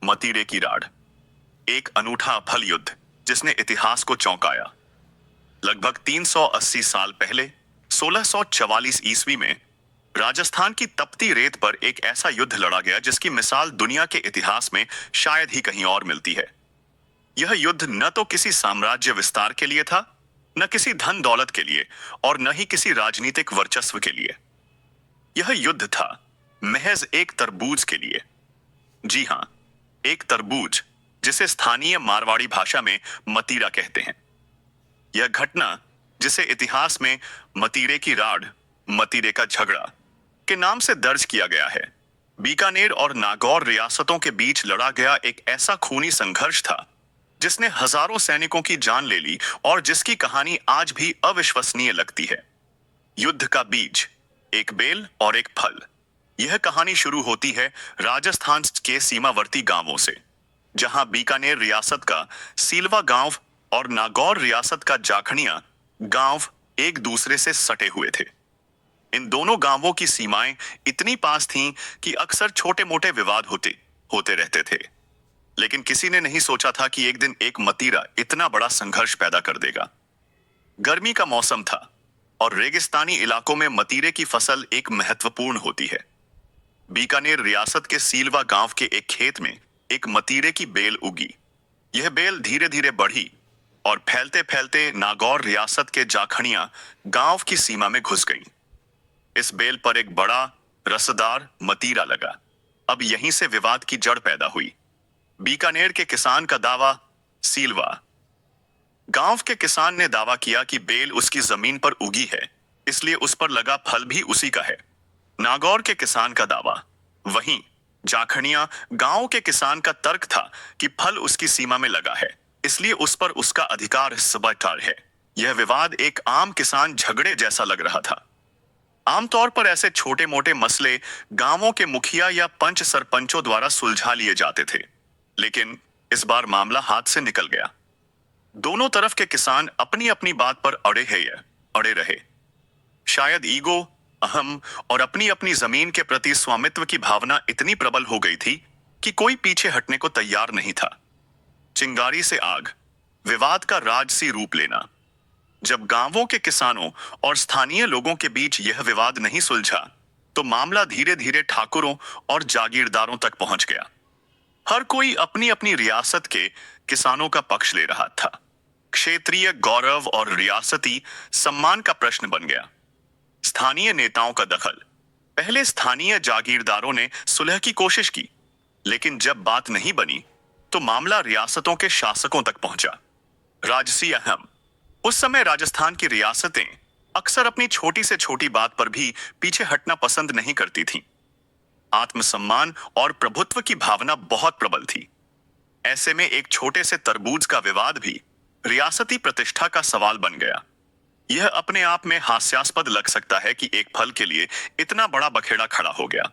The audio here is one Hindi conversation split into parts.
मतीरे की राड, एक अनूठा फल युद्ध जिसने इतिहास को चौंकाया। लगभग 380 साल पहले 1644 ईस्वी में राजस्थान की तपती रेत पर एक ऐसा युद्ध लड़ा गया जिसकी मिसाल दुनिया के इतिहास में शायद ही कहीं और मिलती है। यह युद्ध न तो किसी साम्राज्य विस्तार के लिए था, न किसी धन दौलत के लिए, और न ही किसी राजनीतिक वर्चस्व के लिए। यह युद्ध था महज एक तरबूज के लिए। जी हां, एक तरबूज जिसे स्थानीय मारवाड़ी भाषा में मतीरा कहते हैं। यह घटना, जिसे इतिहास में मतीरे की राड, मतीरे का झगड़ा के नाम से दर्ज किया गया है, बीकानेर और नागौर रियासतों के बीच लड़ा गया एक ऐसा खूनी संघर्ष था जिसने हजारों सैनिकों की जान ले ली और जिसकी कहानी आज भी अविश्वसनीय लगती है। युद्ध का बीज, एक बेल और एक फल। यह कहानी शुरू होती है राजस्थान के सीमावर्ती गांवों से, जहां बीकानेर रियासत का सीलवा गांव और नागौर रियासत का जाखनिया गांव एक दूसरे से सटे हुए थे। इन दोनों गांवों की सीमाएं इतनी पास थीं कि अक्सर छोटे मोटे विवाद होते रहते थे। लेकिन किसी ने नहीं सोचा था कि एक दिन एक मतीरा इतना बड़ा संघर्ष पैदा कर देगा। गर्मी का मौसम था और रेगिस्तानी इलाकों में मतीरे की फसल एक महत्वपूर्ण होती है। बीकानेर रियासत के सीलवा गांव के एक खेत में एक मतीरे की बेल उगी। यह बेल धीरे धीरे बढ़ी और फैलते फैलते नागौर रियासत के जाखनिया गांव की सीमा में घुस गई। इस बेल पर एक बड़ा रसदार मतीरा लगा। अब यहीं से विवाद की जड़ पैदा हुई। बीकानेर के किसान का दावा, सीलवा गांव के किसान ने दावा किया कि बेल उसकी जमीन पर उगी है, इसलिए उस पर लगा फल भी उसी का है। नागौर के किसान का दावा, वहीं जाखनिया गांव के किसान का तर्क था कि फल उसकी सीमा में लगा है, इसलिए उस पर उसका अधिकार सबटार है। यह विवाद एक आम किसान झगड़े जैसा लग रहा था। आमतौर पर ऐसे छोटे मोटे मसले गांवों के मुखिया या पंच सरपंचों द्वारा सुलझा लिए जाते थे, लेकिन इस बार मामला हाथ से निकल गया। दोनों तरफ के किसान अपनी अपनी बात पर अड़े रहे। शायद ईगो, अहम और अपनी अपनी जमीन के प्रति स्वामित्व की भावना इतनी प्रबल हो गई थी कि कोई पीछे हटने को तैयार नहीं था। चिंगारी से आग, विवाद का राजसी रूप लेना। जब गांवों के किसानों और स्थानीय लोगों के बीच यह विवाद नहीं सुलझा, तो मामला धीरे धीरे ठाकुरों और जागीरदारों तक पहुंच गया। हर कोई अपनी अपनी रियासत के किसानों का पक्ष ले रहा था। क्षेत्रीय गौरव और रियासती सम्मान का प्रश्न बन गया। स्थानीय नेताओं का दखल। पहले स्थानीय जागीरदारों ने सुलह की कोशिश की, लेकिन जब बात नहीं बनी तो मामला रियासतों के शासकों तक पहुंचा। राजसी अहम। उस समय राजस्थान की रियासतें अक्सर अपनी छोटी से छोटी बात पर भी पीछे हटना पसंद नहीं करती थीं। आत्मसम्मान और प्रभुत्व की भावना बहुत प्रबल थी। ऐसे में एक छोटे से तरबूज का विवाद भी रियासती प्रतिष्ठा का सवाल बन गया। यह अपने आप में हास्यास्पद लग सकता है कि एक फल के लिए इतना बड़ा बखेड़ा खड़ा हो गया,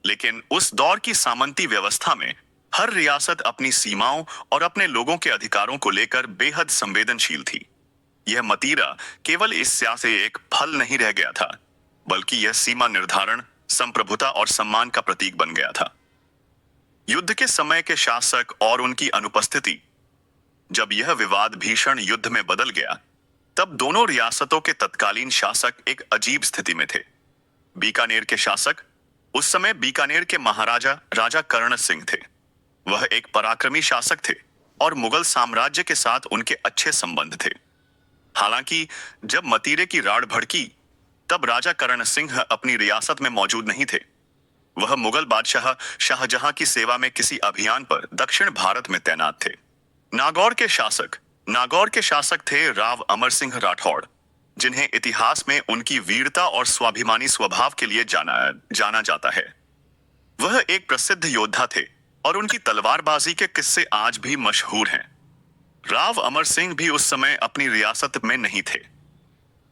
लेकिन उस दौर की सामंती व्यवस्था में हर रियासत अपनी सीमाओं और अपने लोगों के अधिकारों को लेकर बेहद संवेदनशील थी। यह मतीरा केवल इस स्या से एक फल नहीं रह गया था, बल्कि यह सीमा निर्धारण, संप्रभुता और सम्मान का प्रतीक बन गया था। युद्ध के समय के शासक और उनकी अनुपस्थिति। जब यह विवाद भीषण युद्ध में बदल गया, तब दोनों रियासतों के तत्कालीन शासक एक अजीब स्थिति में थे। बीकानेर के शासक उस समय बीकानेर के महाराजा राजा कर्ण सिंह थे। वह एक पराक्रमी शासक थे और मुगल साम्राज्य के साथ उनके अच्छे संबंध थे। हालांकि जब मतीरे की राड़ भड़की, तब राजा कर्ण सिंह अपनी रियासत में मौजूद नहीं थे। वह मुगल बादशाह शाहजहां की सेवा में किसी अभियान पर दक्षिण भारत में तैनात थे। नागौर के शासक थे राव अमर सिंह राठौड़, जिन्हें इतिहास में उनकी वीरता और स्वाभिमानी स्वभाव के लिए जाना जाता है। वह एक प्रसिद्ध योद्धा थे और उनकी तलवारबाजी के किस्से आज भी मशहूर हैं। राव अमर सिंह भी उस समय अपनी रियासत में नहीं थे।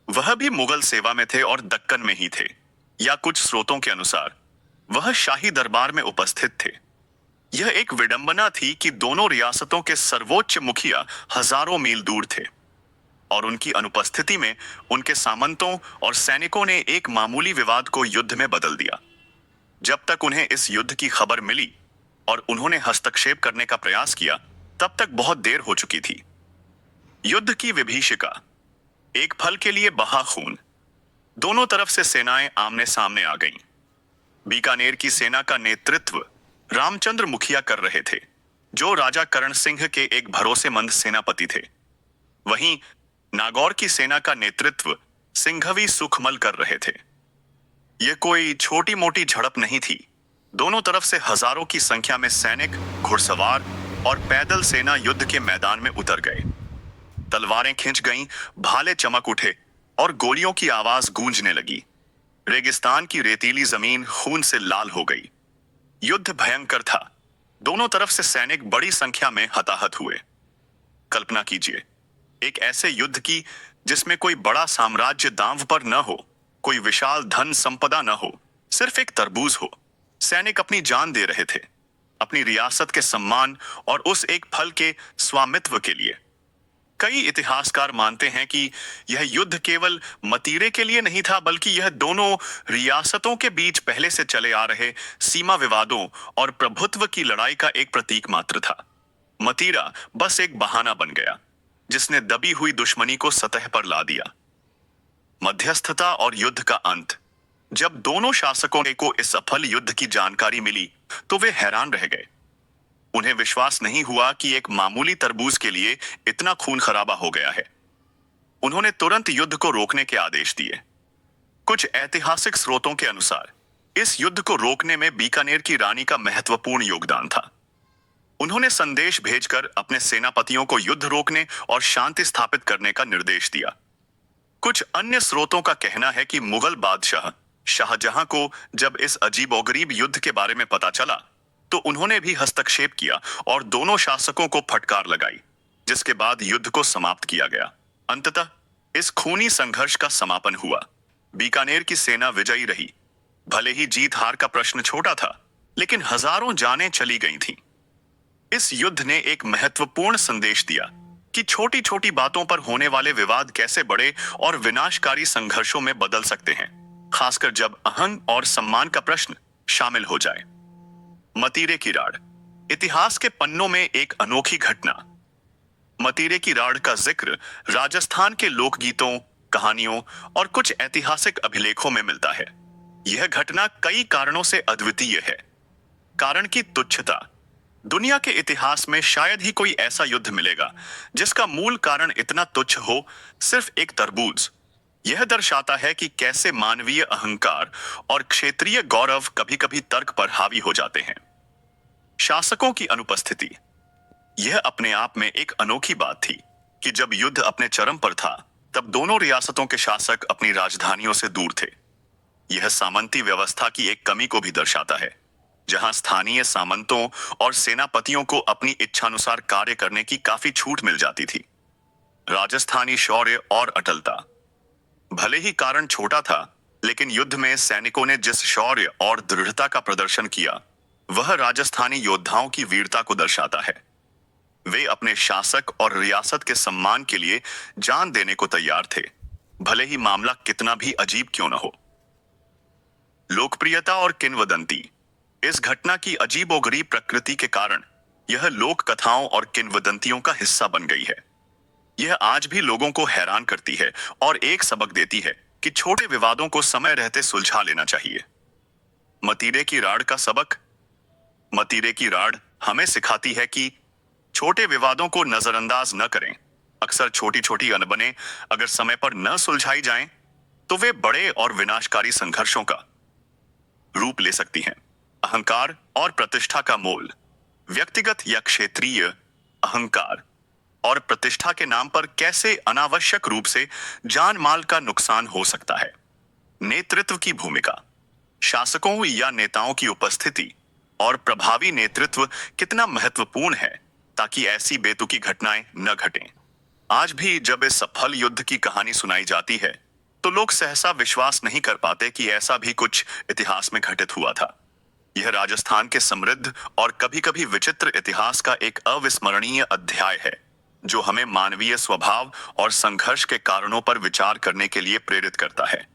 वह भी मुगल सेवा में थे और दक्कन में ही थे, या कुछ स्रोतों के अनुसार वह शाही दरबार में उपस्थित थे। यह एक विडंबना थी कि दोनों रियासतों के सर्वोच्च मुखिया हजारों मील दूर थे और उनकी अनुपस्थिति में उनके सामंतों और सैनिकों ने एक मामूली विवाद को युद्ध में बदल दिया। जब तक उन्हें इस युद्ध की खबर मिली, और उन्होंने हस्तक्षेप करने का प्रयास किया, तब तक बहुत देर हो चुकी थी। युद्ध की विभीषिका। एक पल के लिए बहा खून। दोनों तरफ से सेनाएं आमने सामने आ गईं। बीकानेर की सेना का नेतृत्व रामचंद्र मुखिया कर रहे थे, जो राजा करण सिंह के एक भरोसेमंद सेनापति थे। वहीं नागौर की सेना का नेतृत्व सिंघवी सुखमल कर रहे थे। यह कोई छोटी मोटी झड़प नहीं थी। दोनों तरफ से हजारों की संख्या में सैनिक, घुड़सवार और पैदल सेना युद्ध के मैदान में उतर गए। तलवारें खिंच गईं, भाले चमक उठे और गोलियों की आवाज गूंजने लगी। रेगिस्तान की रेतीली जमीन खून से लाल हो गई। युद्ध भयंकर था। दोनों तरफ से सैनिक बड़ी संख्या में हताहत हुए। कल्पना कीजिए, एक ऐसे युद्ध की जिसमें कोई बड़ा साम्राज्य दांव पर न हो, कोई विशाल धन संपदा न हो, सिर्फ एक तरबूज हो। सैनिक अपनी जान दे रहे थे, अपनी रियासत के सम्मान और उस एक फल के स्वामित्व के लिए। कई इतिहासकार मानते हैं कि यह युद्ध केवल मतीरे के लिए नहीं था, बल्कि यह दोनों रियासतों के बीच पहले से चले आ रहे सीमा विवादों और प्रभुत्व की लड़ाई का एक प्रतीक मात्र था। मतीरा बस एक बहाना बन गया, जिसने दबी हुई दुश्मनी को सतह पर ला दिया। मध्यस्थता और युद्ध का अंत। जब दोनों शासकों को इस सफल युद्ध की जानकारी मिली, तो वे हैरान रह गए। उन्हें विश्वास नहीं हुआ कि एक मामूली तरबूज के लिए इतना खून खराबा हो गया है। उन्होंने तुरंत युद्ध को रोकने के आदेश दिए। कुछ ऐतिहासिक स्रोतों के अनुसार इस युद्ध को रोकने में बीकानेर की रानी का महत्वपूर्ण योगदान था। उन्होंने संदेश भेजकर अपने सेनापतियों को युद्ध रोकने और शांति स्थापित करने का निर्देश दिया। कुछ अन्य स्रोतों का कहना है कि मुगल बादशाह शाहजहां को जब इस अजीबोगरीब युद्ध के बारे में पता चला, तो उन्होंने भी हस्तक्षेप किया और दोनों शासकों को फटकार लगाई, जिसके बाद युद्ध को समाप्त किया गया। अंततः इस खूनी संघर्ष का समापन हुआ। बीकानेर की सेना विजयी रही। भले ही जीत हार का प्रश्न छोटा था, लेकिन हजारों जानें चली गई थीं। इस युद्ध ने एक महत्वपूर्ण संदेश दिया कि छोटी छोटी बातों पर होने वाले विवाद कैसे बड़े और विनाशकारी संघर्षों में बदल सकते हैं, खासकर जब अहंग और सम्मान का प्रश्न शामिल हो जाए। मतीरे की राड़। इतिहास के पन्नों में एक अनोखी घटना। मतीरे की राड़ का जिक्र राजस्थान के लोकगीतों, कहानियों और कुछ ऐतिहासिक अभिलेखों में मिलता है। यह घटना कई कारणों से अद्वितीय है। कारण की तुच्छता। दुनिया के इतिहास में शायद ही कोई ऐसा युद्ध मिलेगा जिसका मूल कारण इतना तुच्छ हो, सिर्फ एक तरबूज। यह दर्शाता है कि कैसे मानवीय अहंकार और क्षेत्रीय गौरव कभी-कभी तर्क पर हावी हो जाते हैं। शासकों की अनुपस्थिति। यह अपने आप में एक अनोखी बात थी कि जब युद्ध अपने चरम पर था, तब दोनों रियासतों के शासक अपनी राजधानियों से दूर थे। यह सामंती व्यवस्था की एक कमी को भी दर्शाता है, जहां स्थानीय सामंतों और सेनापतियों को अपनी इच्छानुसार कार्य करने की काफी छूट मिल जाती थी। राजस्थानी शौर्य और अटलता। भले ही कारण छोटा था, लेकिन युद्ध में सैनिकों ने जिस शौर्य और दृढ़ता का प्रदर्शन किया, वह राजस्थानी योद्धाओं की वीरता को दर्शाता है। वे अपने शासक और रियासत के सम्मान के लिए जान देने को तैयार थे, भले ही मामला कितना भी अजीब क्यों न हो। लोकप्रियता और किंवदंती। इस घटना की अजीबोगरीब प्रकृति के कारण यह लोक कथाओं और किंवदंतियों का हिस्सा बन गई है। यह आज भी लोगों को हैरान करती है और एक सबक देती है कि छोटे विवादों को समय रहते सुलझा लेना चाहिए। मतीरे की राड़ का सबक। मतीरे की राड़ हमें सिखाती है कि छोटे विवादों को नजरअंदाज न करें। अक्सर छोटी छोटी अनबने अगर समय पर न सुलझाई जाएं, तो वे बड़े और विनाशकारी संघर्षों का रूप ले सकती हैं। अहंकार और प्रतिष्ठा का मोल। व्यक्तिगत या क्षेत्रीय अहंकार और प्रतिष्ठा के नाम पर कैसे अनावश्यक रूप से जान माल का नुकसान हो सकता है। नेतृत्व की भूमिका। शासकों या नेताओं की उपस्थिति और प्रभावी नेतृत्व कितना महत्वपूर्ण है ताकि ऐसी बेतुकी घटनाएं न घटें। आज भी जब इस सफल युद्ध की कहानी सुनाई जाती है, तो लोग सहसा विश्वास नहीं कर पाते कि ऐसा भी कुछ इतिहास में घटित हुआ था। यह राजस्थान के समृद्ध और कभी-कभी विचित्र इतिहास का एक अविस्मरणीय अध्याय है, जो हमें मानवीय स्वभाव और संघर्ष के कारणों पर विचार करने के लिए प्रेरित करता है।